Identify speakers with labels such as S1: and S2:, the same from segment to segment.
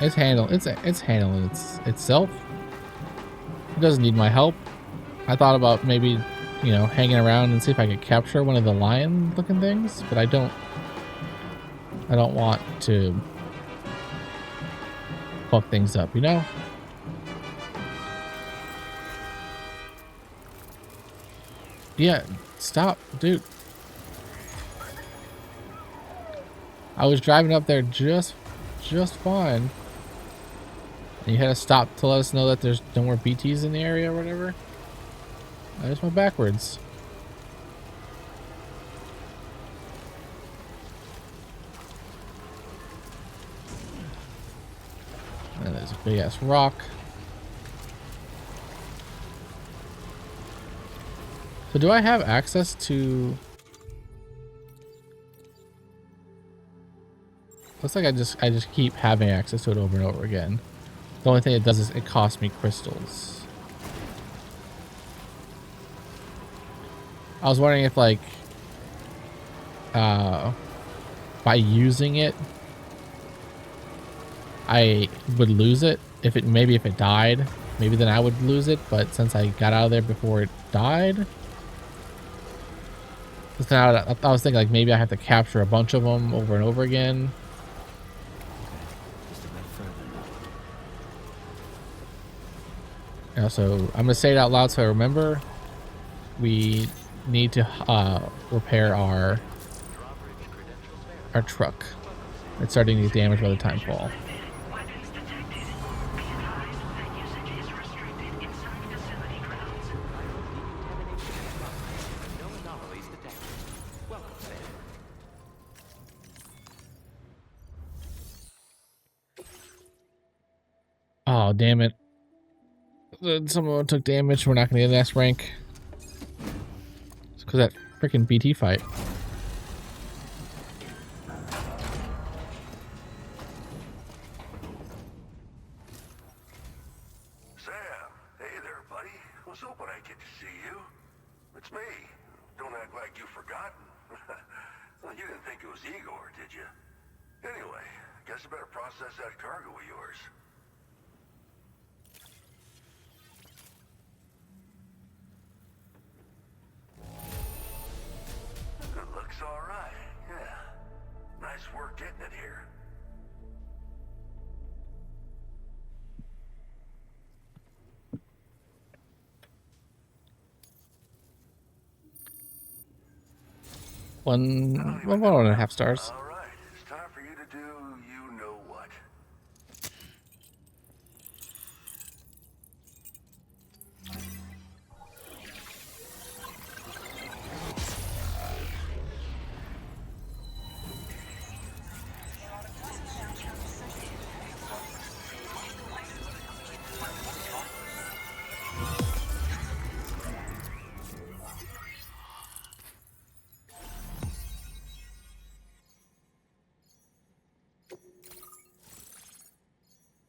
S1: It's handling itself. It doesn't need my help. I thought about maybe, you know, hanging around and see if I could capture one of the lion-looking things, but I don't want to fuck things up, you know? Yeah, stop, dude. I was driving up there just fine. And you had to stop to let us know that there's no more BTs in the area or whatever. I just went backwards. And there's a big ass rock. So do I have access to... Looks like I just keep having access to it over and over again. The only thing it does is it costs me crystals. I was wondering if, like, by using it, I would lose it. If it died, maybe then I would lose it. But since I got out of there before it died, so now I was thinking like maybe I have to capture a bunch of them over and over again. Yeah, so I'm gonna say it out loud so I remember. We need to repair our truck. It's starting to get damaged by the timefall. Oh, damn it. Someone took damage. We're not going to get an S rank. It's because that freaking BT fight.
S2: Sam, hey there, buddy. I was hoping I'd get to see you. It's me. Don't act like you've forgotten. Well, you didn't think it was Igor, did you? Anyway, guess I better process that cargo of yours. It looks all right, yeah. Nice work getting it here.
S1: One and a half stars.
S2: All right, it's time for you to do you know what.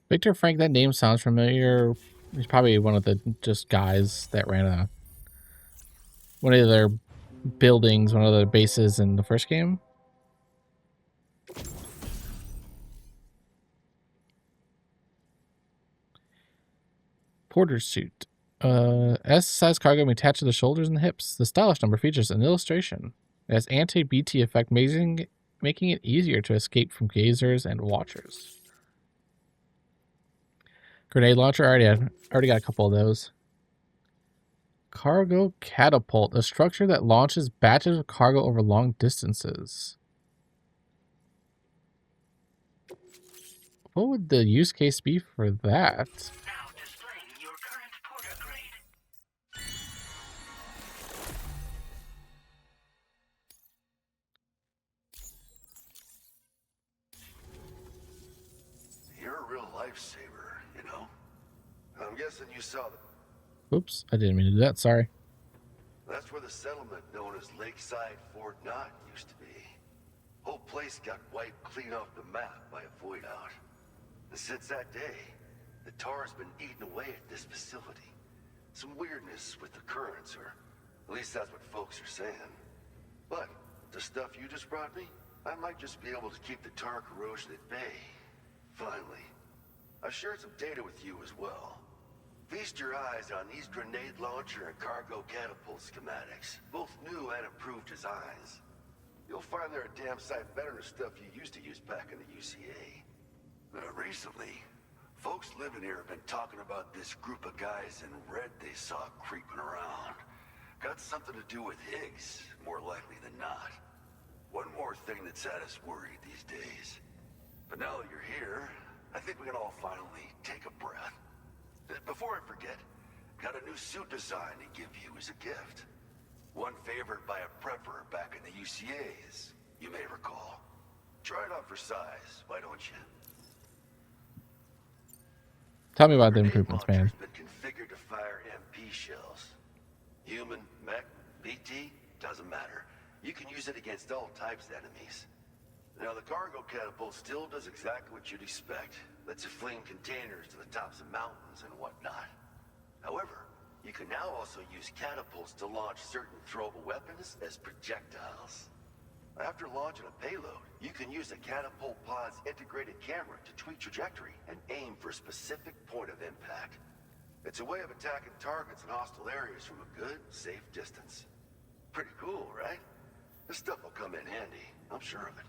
S1: Victor Frank, that name sounds familiar. He's probably one of the just guys that ran one of their buildings, one of their bases in the first game. Porter's suit. S-size cargo may attach to the shoulders and the hips. The stylish number features an illustration. It has anti-BT effect, making it easier to escape from gazers and watchers. Grenade launcher, already got a couple of those. Cargo catapult, a structure that launches batches of cargo over long distances. What would the use case be for that?
S2: Now displaying your current Porter grade. You're a real lifesaver, you know? I'm guessing you saw the...
S1: Oops, I didn't mean to do that, sorry.
S2: That's where the settlement known as Lakeside Fort Knott used to be. Whole place got wiped clean off the map by a void out. And since that day, the tar's been eating away at this facility. Some weirdness with the currents, or at least that's what folks are saying. But the stuff you just brought me, I might just be able to keep the tar corrosion at bay. Finally. I've shared some data with you as well. Feast your eyes on these grenade launcher and cargo catapult schematics, both new and improved designs. You'll find they're a damn sight better than stuff you used to use back in the UCA. Recently, folks living here have been talking about this group of guys in red they saw creeping around. Got something to do with Higgs, more likely than not. One more thing that's had us worried these days. But now that you're here, I think we can all finally take a breath. Before I forget, got a new suit design to give you as a gift. One favored by a prepper back in the UCAs, you may recall. Try it on for size, why don't you?
S1: Tell me about the improvements, man.
S2: Been configured to fire MP shells. Human, mech, BT, doesn't matter. You can use it against all types of enemies. Now the cargo catapult still does exactly what you'd expect. Lets you fling containers to the tops of mountains and whatnot. However, you can now also use catapults to launch certain throwable weapons as projectiles. After launching a payload, you can use a catapult pod's integrated camera to tweak trajectory and aim for a specific point of impact. It's a way of attacking targets in hostile areas from a good, safe distance. Pretty cool, right? This stuff will come in handy, I'm sure of it.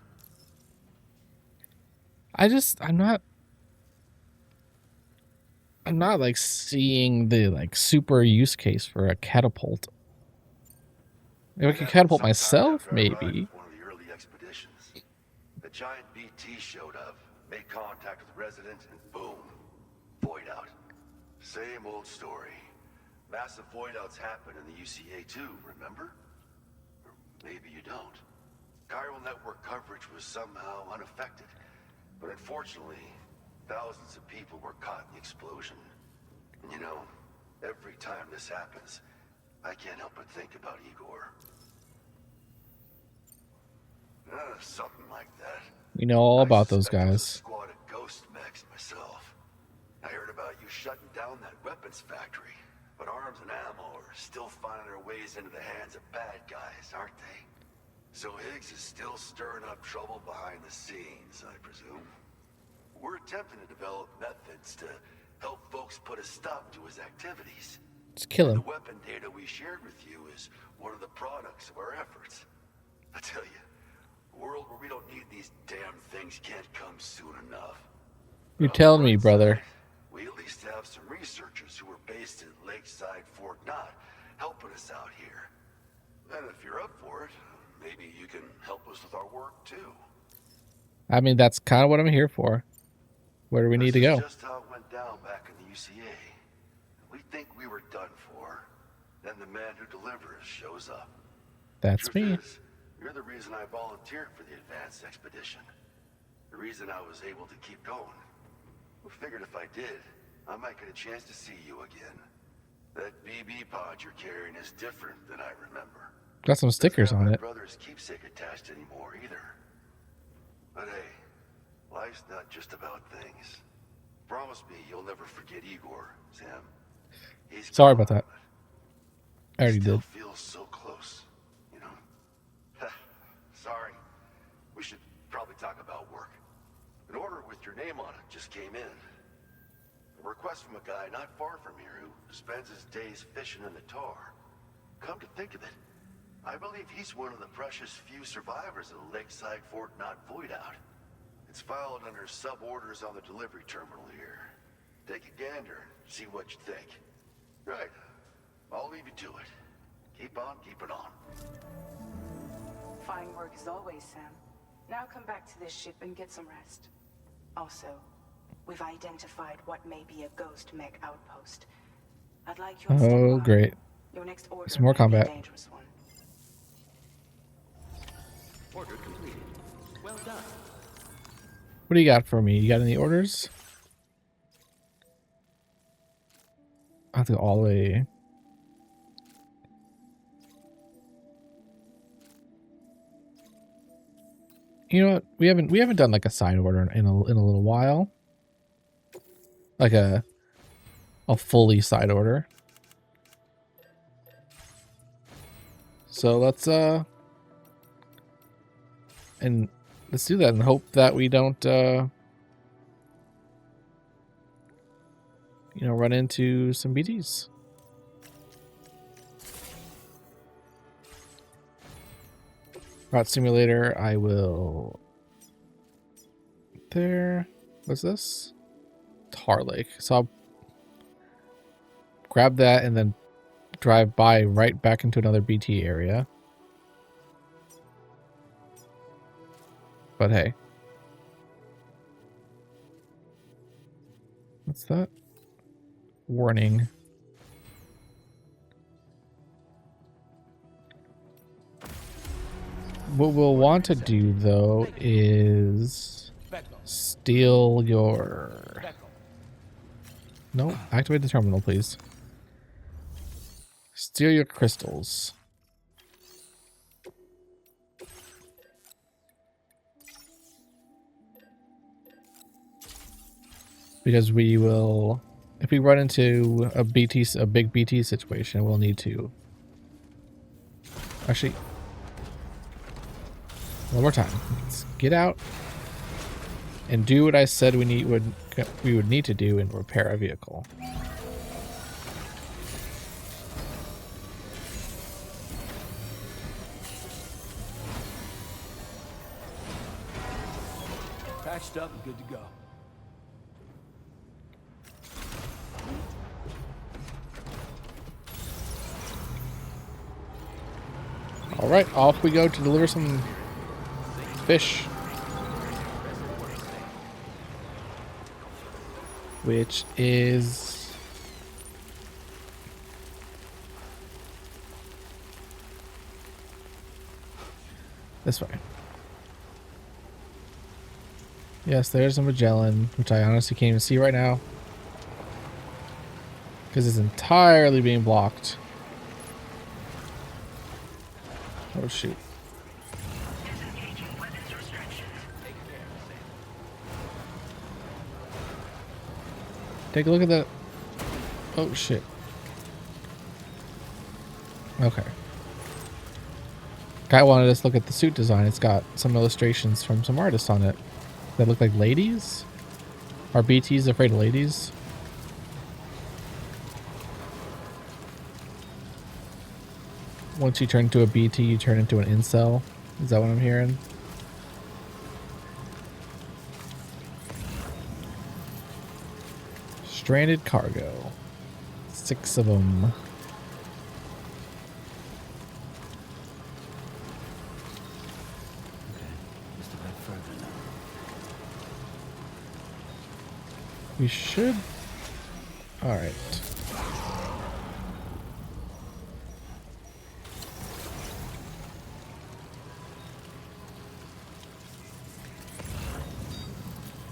S1: I'm not like seeing the like super use case for a catapult. If I could catapult myself, maybe.
S2: One of the early expeditions. The giant BT showed up, made contact with residents, and boom, void out. Same old story. Massive void outs happen in the UCA too, remember? Or maybe you don't. Chiral network coverage was somehow unaffected, but unfortunately, thousands of people were caught in the explosion. And you know, every time this happens, I can't help but think about Igor. Something like that.
S1: We know all about those guys.
S2: Squad of ghost mechs myself. I heard about you shutting down that weapons factory, but arms and ammo are still finding their ways into the hands of bad guys, aren't they? So Higgs is still stirring up trouble behind the scenes, I presume. We're attempting to develop methods to help folks put a stop to his activities.
S1: Just kill him.
S2: The weapon data we shared with you is one of the products of our efforts. I tell you, a world where we don't need these damn things can't come soon enough.
S1: You're telling me, brother.
S2: We at least have some researchers who are based in Lakeside Fort Knott helping us out here. And if you're up for it, maybe you can help us with our work too.
S1: I mean, that's kind of what I'm here for. Where do we need to go?
S2: Just how it went down back in the UCA. We think we were done for. Then the man who delivers shows up.
S1: That's me.
S2: You're the reason I volunteered for the advanced expedition. The reason I was able to keep going. We figured if I did, I might get a chance to see you again. That BB pod you're carrying is different than I remember.
S1: Got some stickers on it.
S2: My brother's keepsake attached anymore either. But hey, life's not just about things. Promise me you'll never forget Igor, Sam. He's
S1: Sorry about that. I already
S2: still
S1: did.
S2: Feels so close, you know. Sorry. We should probably talk about work. An order with your name on it just came in. A request from a guy not far from here who spends his days fishing in the tar. Come to think of it, I believe he's one of the precious few survivors of the Lakeside Fort Knott void out. It's filed under sub-orders on the delivery terminal here. Take a gander and see what you think. Right. I'll leave you to it. Keep on keeping on.
S3: Fine work as always, Sam. Now come back to this ship and get some rest. Also, we've identified what may be a ghost mech outpost. I'd like you to stand
S1: Oh,
S3: by.
S1: great.
S3: Your next order
S1: Some more
S3: may be
S1: combat.
S3: a dangerous one.
S4: Order completed. Well done.
S1: What do you got for me? You got any orders? I have to go all the way. You know what? We haven't done like a side order in a little while. Like a fully side order. So let's do that and hope that we don't run into some BTs. Route simulator, I will. There. What's this? Tar Lake. So I'll grab that and then drive by right back into another BT area. But hey. What's that? Warning. What we'll want to do, though, is steal your... No, activate the terminal, please. Steal your crystals. Because we will... If we run into a big BT situation, we'll need to... Actually... One more time. Let's get out and do what I said we would need to do and repair a vehicle.
S4: Patched up and good to go.
S1: All right, off we go to deliver some fish, which is this way. Yes, there's a Magellan, which I honestly can't even see right now because it's entirely being blocked. Oh shoot. Take a look at that. Oh shit. Okay. Guy wanted us to look at the suit design. It's got some illustrations from some artists on it that look like ladies. Are BTs afraid of ladies? Once you turn into a BT, you turn into an incel. Is that what I'm hearing? Stranded cargo. 6 of them. We should... Alright.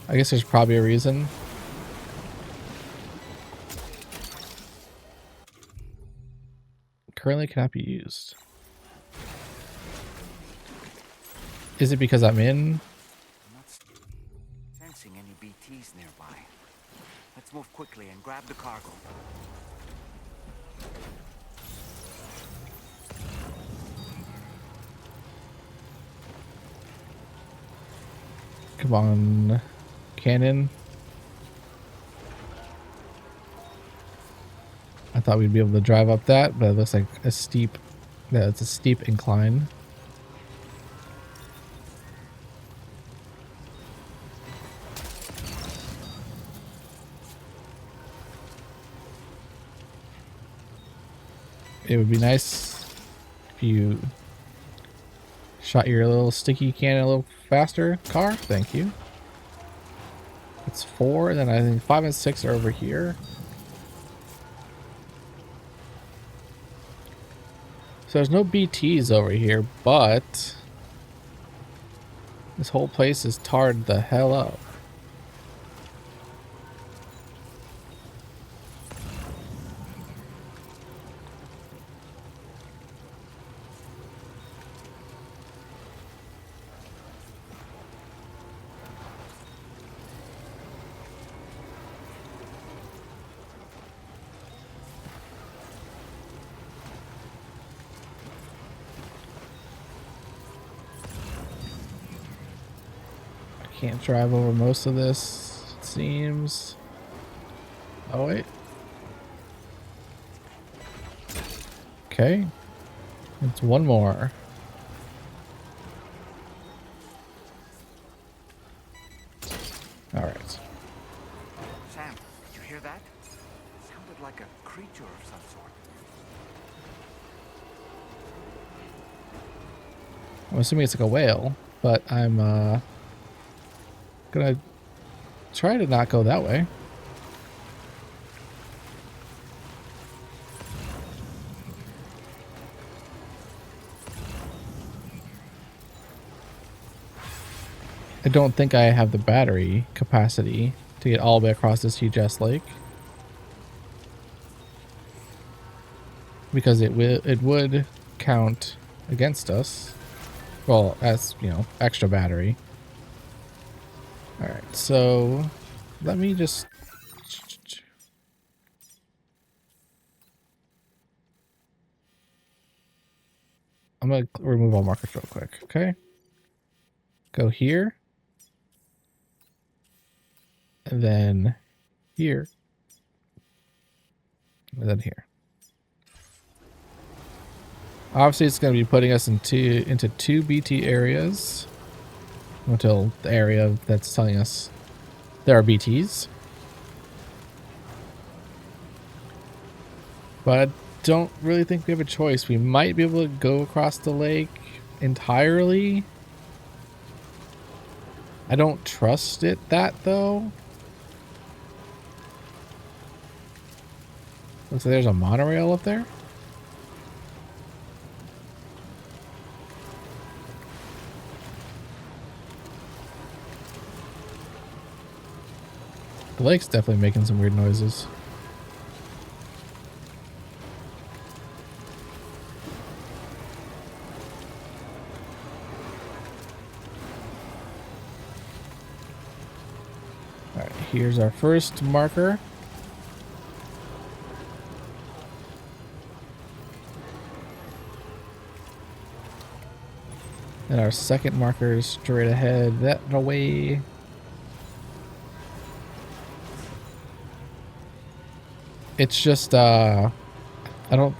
S1: I guess there's probably a reason. Currently cannot be used. Is it because I'm in?
S5: I'm not sensing any BTs nearby. Let's move quickly and grab the cargo.
S1: Come on, cannon. I thought we'd be able to drive up that, but it looks like a steep... Yeah, it's a steep incline. It would be nice if you shot your little sticky cannon a little faster, car. Thank you. It's 4, and then I think 5 and 6 are over here. So there's no BTs over here, but this whole place is tarred the hell up. Can't drive over most of this, it seems. Oh wait, Okay. It's one more. All right.
S5: Sam, did you hear that? Sounded like a creature of some sort.
S1: I'm assuming it's like a whale, but I'm gonna try to not go that way. I don't think I have the battery capacity to get all the way across this huge ass lake, because it would count against us. Well, as you know, extra battery. All right, so let me just. I'm gonna remove all markers real quick. Okay. Go here. And then here. And then here. Obviously, it's going to be putting us into two BT areas until the area that's telling us there are BTs. But I don't really think we have a choice. We might be able to go across the lake entirely. I don't trust it though. Looks like there's a monorail up there. The lake's definitely making some weird noises. Alright, here's our first marker. And our second marker is straight ahead that way. It's just I don't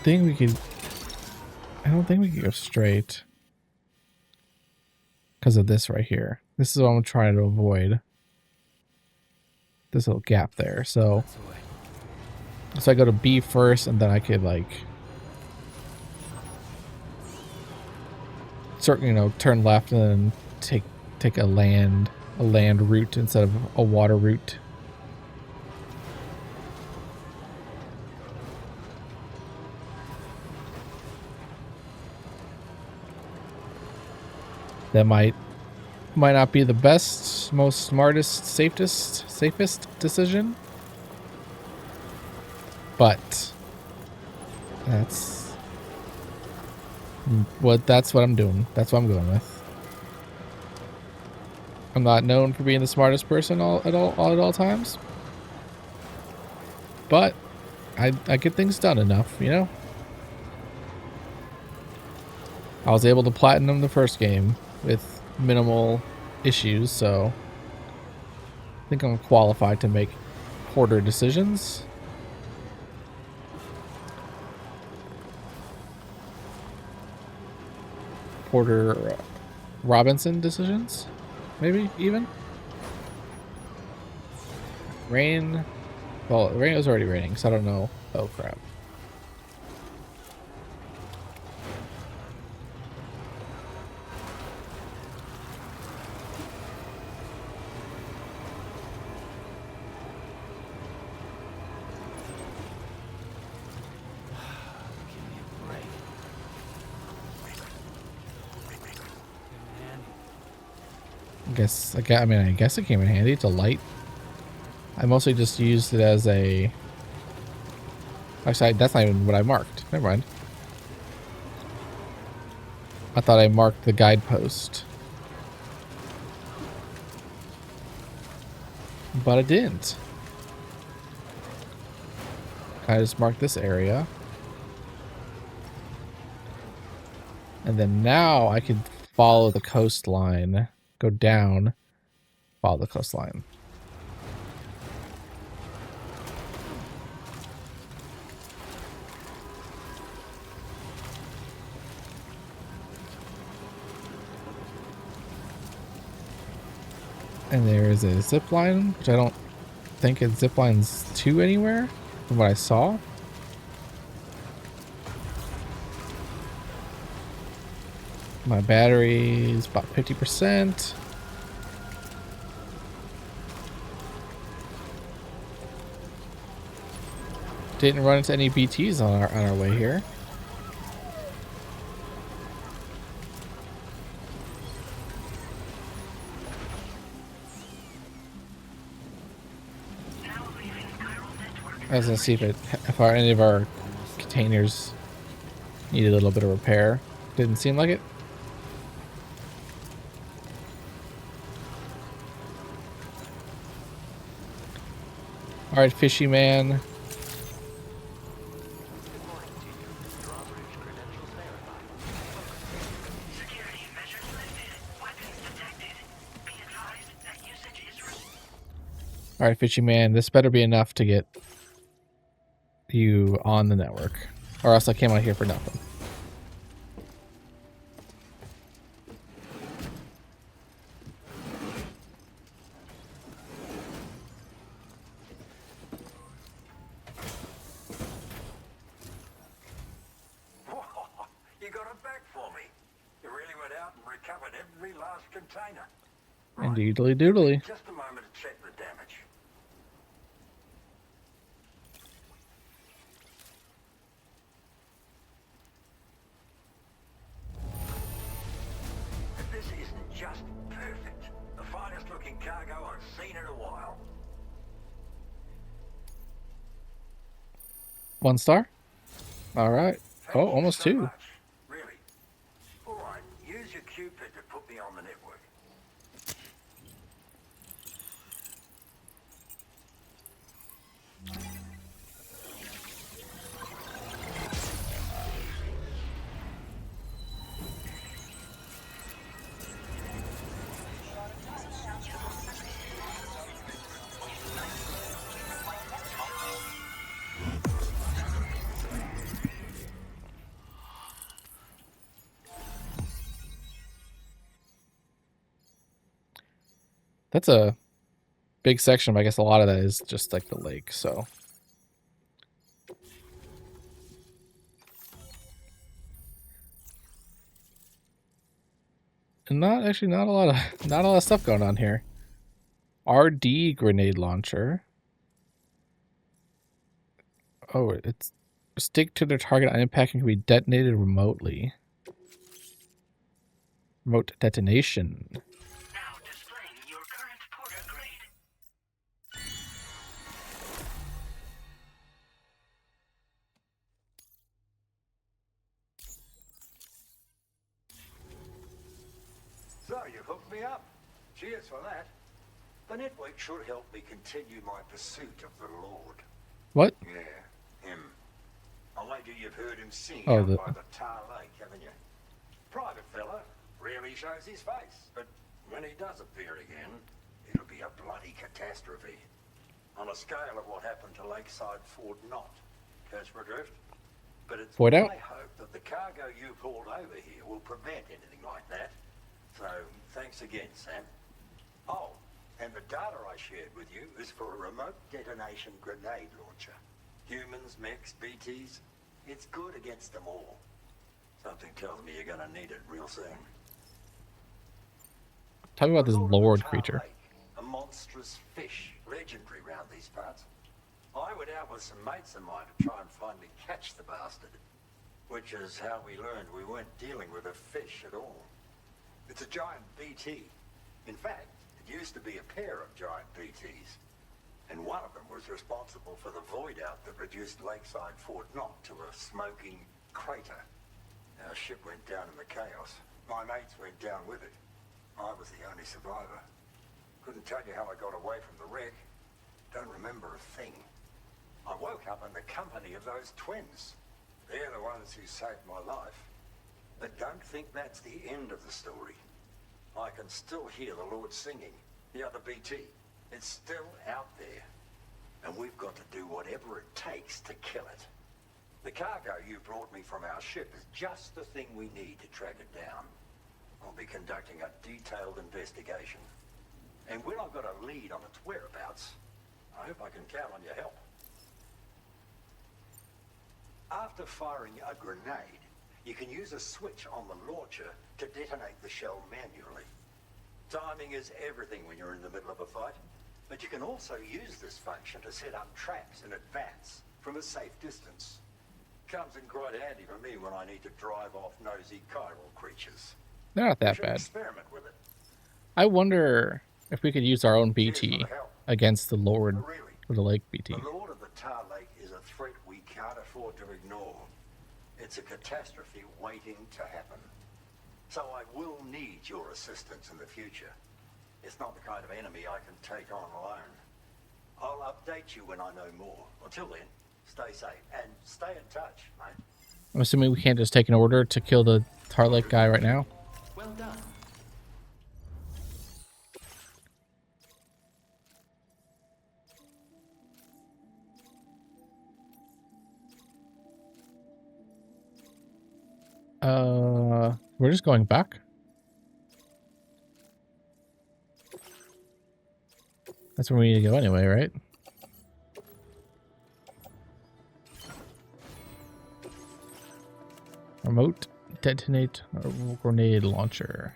S1: think we could go straight because of this right here. This is what I'm trying to avoid. This little gap there. So I go to B first, and then I could like turn left and then take a land route instead of a water route. That might not be the best, most smartest, safest decision, but that's what I'm doing. That's what I'm going with. I'm not known for being the smartest person at all times, but I get things done enough, you know. I was able to platinum the first game with minimal issues, so I think I'm qualified to make Porter decisions. Porter Robinson decisions, maybe even. Rain. Well, rain was already raining, so I don't know. Oh crap. I guess it came in handy. It's a light. I mostly just used it as a... Actually, that's not even what I marked. Never mind. I thought I marked the guidepost. But I didn't. I just marked this area. And then now I can follow the coastline. Go down, follow the coastline. And there is a zip line, which I don't think it zip lines to anywhere from what I saw. My battery is about 50%. Didn't run into any BTs on our way here. I was gonna see if any of our containers needed a little bit of repair. Didn't seem like it. All right, fishy man. All right, fishy man. This better be enough to get you on the network, or else I came out here for nothing.
S6: You got it back for me. You really went out and recovered every last container.
S1: Indeedly doodly.
S6: Just a moment to check the damage. This isn't just perfect. The finest looking cargo I've seen in a while.
S1: 1 star. All right.
S6: Thank
S1: Oh,
S6: you
S1: almost
S6: so
S1: 2.
S6: much. Really. All right, use your Cupid to put me on the network.
S1: That's a big section, but I guess a lot of that is just like the lake, so. And not a lot of stuff going on here. RD grenade launcher. Oh, it's stick to their target on impact and can be detonated remotely. Remote detonation.
S6: Now displaying your current porter grade.
S4: So you hooked me up. Cheers for that. The network should help me continue my pursuit of the Lord.
S1: What?
S4: Yeah, him. I wager you've heard him sing
S1: Oh,
S4: out
S1: the-
S4: by the Tar Lake, haven't you? Private fella, rarely shows his face, but when he does appear again, it'll be a bloody catastrophe. On a scale of what happened to Lakeside Fort Knott. Catch my drift? But it's
S1: Point
S4: my
S1: out.
S4: hope that the cargo you pulled over here will prevent anything like that. So, thanks again, Sam. Oh, and the data I shared with you is for a remote detonation grenade launcher. Humans, mechs, BTs, it's good against them all. Something tells me you're gonna need it real soon.
S1: Tell me about this
S4: The Lord of the
S1: lord
S4: Tar
S1: creature.
S4: Lake, a monstrous fish, legendary round these parts. I went out with some mates of mine to try and finally catch the bastard, which is how we learned we weren't dealing with a fish at all. It's a giant BT. In fact, it used to be a pair of giant BTs, and one of them was responsible for the void out that reduced Lakeside Fort Knott to a smoking crater. Our ship went down in the chaos. My mates went down with it. I was the only survivor. Couldn't tell you how I got away from the wreck. Don't remember a thing. I woke up in the company of those twins. They're the ones who saved my life. But don't think that's the end of the story. I can still hear the Lord singing, the other BT. It's still out there. And we've got to do whatever it takes to kill it. The cargo you brought me from our ship is just the thing we need to track it down. I'll be conducting a detailed investigation. And when I've got a lead on its whereabouts, I hope I can count on your help. After firing a grenade, you can use a switch on the launcher to detonate the shell manually. Timing is everything when you're in the middle of a fight, but you can also use this function to set up traps in advance from a safe distance. Comes in quite handy for me when I need to drive off nosy chiral creatures.
S1: They're not that
S4: We should
S1: bad.
S4: experiment with it.
S1: I wonder if we could use our own BT against the Lord
S4: Really,
S1: of the Lake BT.
S4: the Lord of the Tar Lake is a threat we can't afford to ignore. It's a catastrophe waiting to happen. So I will need your assistance in the future. It's not the kind of enemy I can take on alone. I'll update you when I know more. Until then, stay safe and stay in touch, mate.
S1: I'm assuming we can't just take an order to kill the Tar Lake guy right now.
S5: Well done.
S1: We're just going back. That's where we need to go anyway, right? Remote detonate a grenade launcher.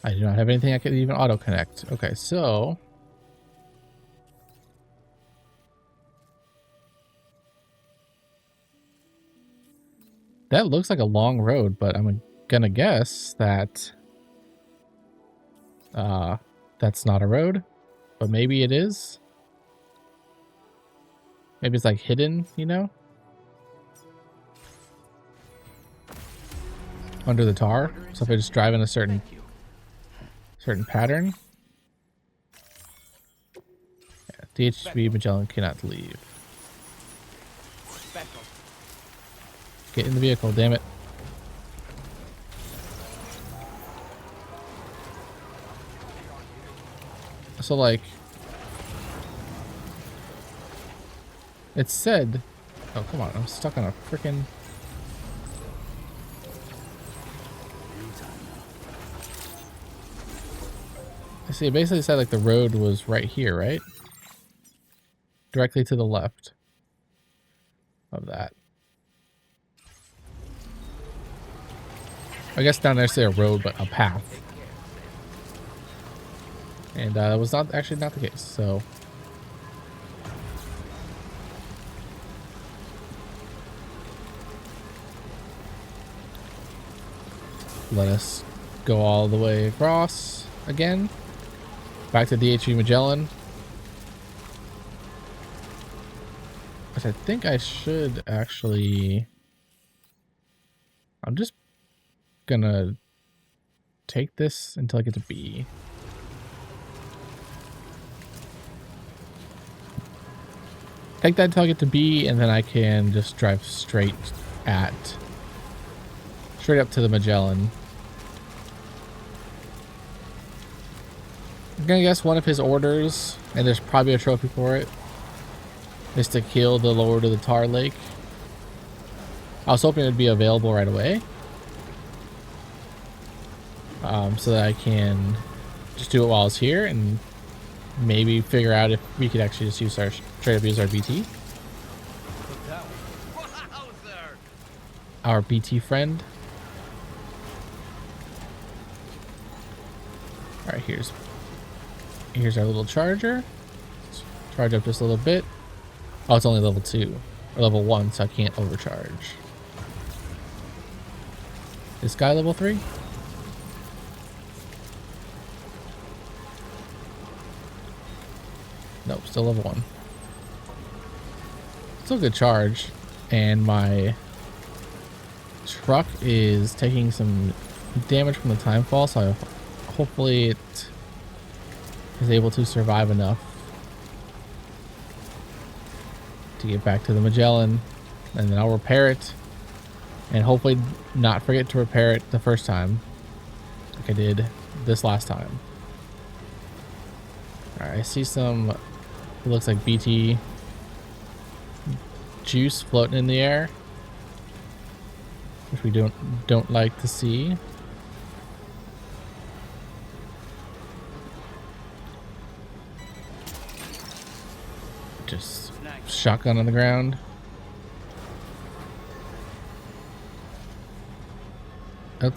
S1: I do not have anything I can even auto connect. Okay, so that looks like a long road, but I'm gonna guess that that's not a road, but maybe it is. Maybe it's like hidden, you know? Under the tar. So if I just drive in a certain pattern. Yeah, DHB Magellan cannot leave. Get in the vehicle, damn it. So like it said, oh come on, I'm stuck on a freaking. I see, it basically said like the road was right here, right? Directly to the left of that. I guess down there's a road, but a path. And that was not actually not the case, so. Let us go all the way across again. Back to DHV Magellan. Which I think I should actually. I'm just gonna take this until I get to B. Take that until I get to B, and then I can just drive straight up to the Magellan. I'm gonna guess one of his orders, and there's probably a trophy for it, is to kill the Lord of the Tar Lake. I was hoping it would be available right away, so that I can just do it while I was here and maybe figure out if we could actually just use our straight up use our BT. Our BT friend. All right, here's our little charger. Let's charge up just a little bit. Oh, it's only level 2 or level 1, so I can't overcharge. Is Sky level 3? Nope, still level 1. Still a good charge, and my truck is taking some damage from the time fall, so hopefully it is able to survive enough to get back to the Magellan, and then I'll repair it, and hopefully not forget to repair it the first time like I did this last time. Alright, I see some, it looks like BT juice floating in the air, which we don't like to see. shotgun on the ground.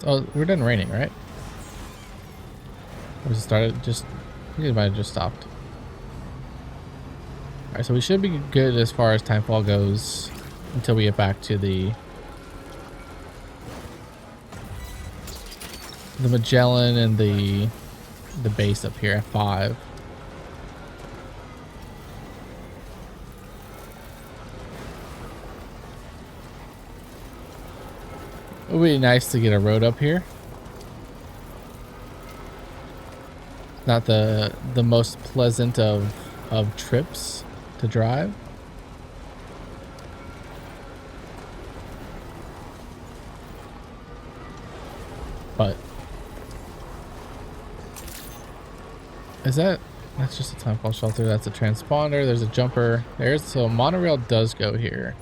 S1: Oh, we're done raining, right? Or was it started? Just, I think it might have just stopped. Alright, so we should be good as far as timefall goes until we get back to the Magellan and the base up here at 5. It would be nice to get a road up here. Not the most pleasant of trips to drive. But that's just a timefall shelter. That's a transponder. There's a jumper. So monorail does go here.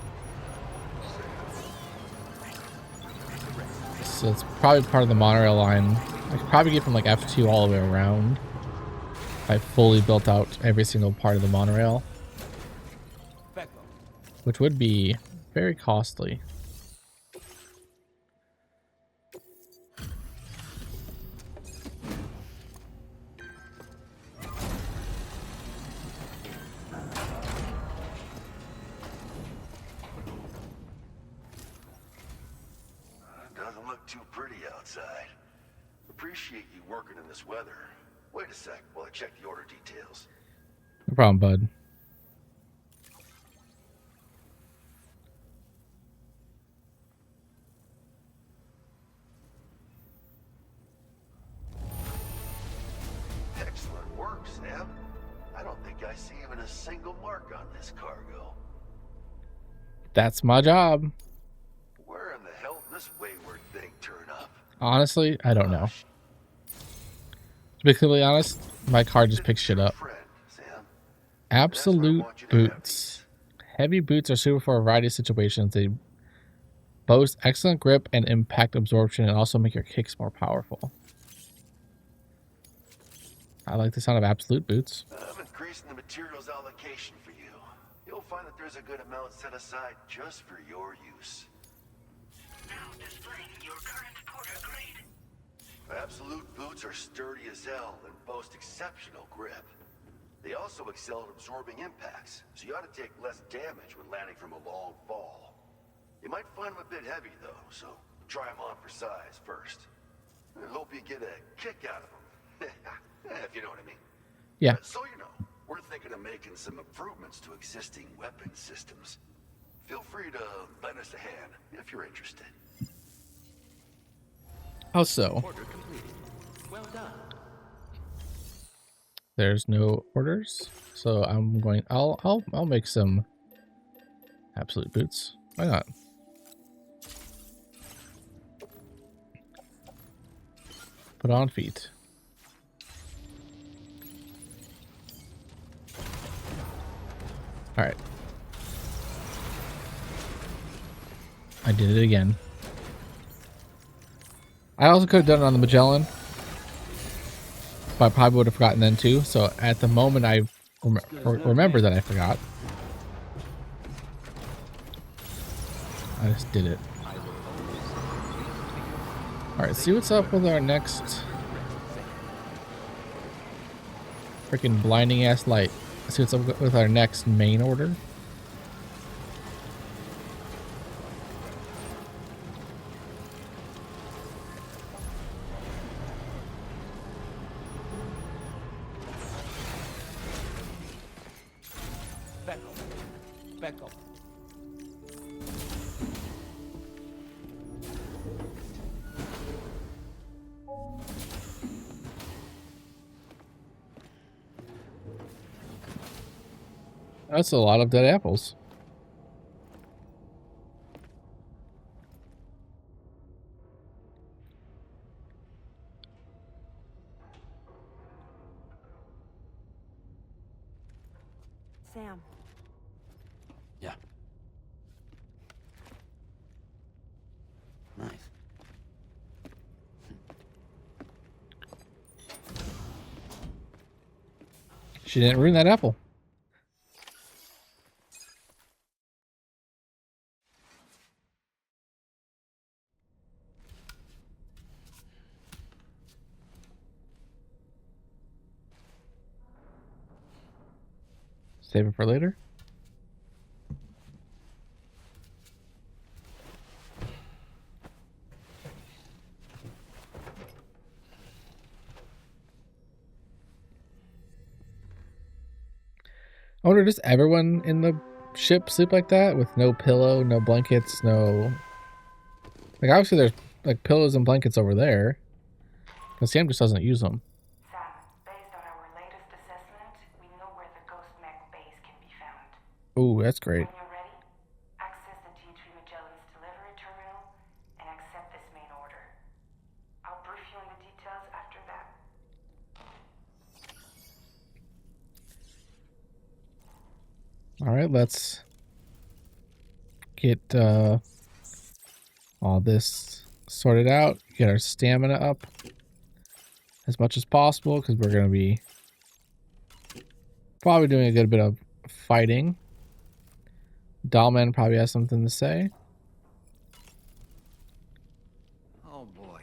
S1: So it's probably part of the monorail line. I could probably get from like F2 all the way around if I fully built out every single part of the monorail, which would be very costly.
S2: Doesn't look too pretty outside. Appreciate you working in this weather. Wait a sec while I check the order details.
S1: No problem, bud.
S2: Excellent work, Sam. I don't think I see even a single mark on this cargo.
S1: That's my job.
S2: Where in the hell did this wayward thing turn up?
S1: Honestly, I don't know. To be completely honest, my car just picks shit up. Absolute boots. Heavy boots are suitable for a variety of situations. They boast excellent grip and impact absorption and also make your kicks more powerful. I like the sound of absolute boots.
S2: I'm increasing the materials allocation for you. You'll find that there's a good amount set aside just for your use.
S6: Now displaying your current porter grade.
S2: Absolute boots are sturdy as hell and boast exceptional grip. They also excel at absorbing impacts, so you ought to take less damage when landing from a long fall. You might find them a bit heavy though, so try them on for size first. I hope you get a kick out of them, if you know what I mean.
S1: Yeah.
S2: So you know, we're thinking of making some improvements to existing weapon systems. Feel free to lend us a hand if you're interested.
S1: How so?
S5: Order completed. Well done.
S1: There's no orders, so I'm going. I'll make some absolute boots. Why not? Put on feet. All right. I did it again. I also could have done it on the Magellan, but I probably would have forgotten then too. So at the moment, I remember that I forgot. I just did it. All right, see what's up with our next freaking blinding ass light. Let's see what's up with our next main order.
S5: Back up.
S1: That's a lot of dead apples.
S7: Sam.
S5: Yeah. Nice.
S1: She didn't ruin that apple. Save it for later. I wonder, does everyone in the ship sleep like that with no pillow, no blankets, no... Like, obviously there's like pillows and blankets over there. Because Sam just doesn't use them.
S3: Sam, based on our latest assessment, we know where the Ghost Mech base can be found.
S1: Ooh, that's great.
S3: When you're ready, access the T3 Magellan's delivery terminal and accept this main order. I'll brief you on the details after that.
S1: Alright, let's get all this sorted out. Get our stamina up as much as possible because we're going to be probably doing a good bit of fighting. Dollman probably has something to say.
S5: Oh boy,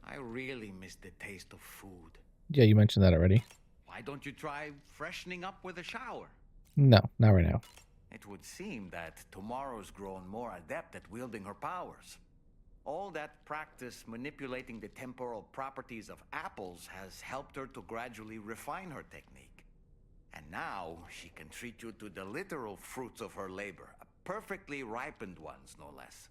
S5: I really miss the taste of food.
S1: Yeah, you mentioned that already.
S5: Why don't you try freshening up with a shower?
S1: No, not right now.
S5: It would seem that Tomorrow's grown more adept at wielding her powers. All that practice manipulating the temporal properties of apples has helped her to gradually refine her technique. And now she can treat you to the literal fruits of her labor, perfectly ripened ones, no less.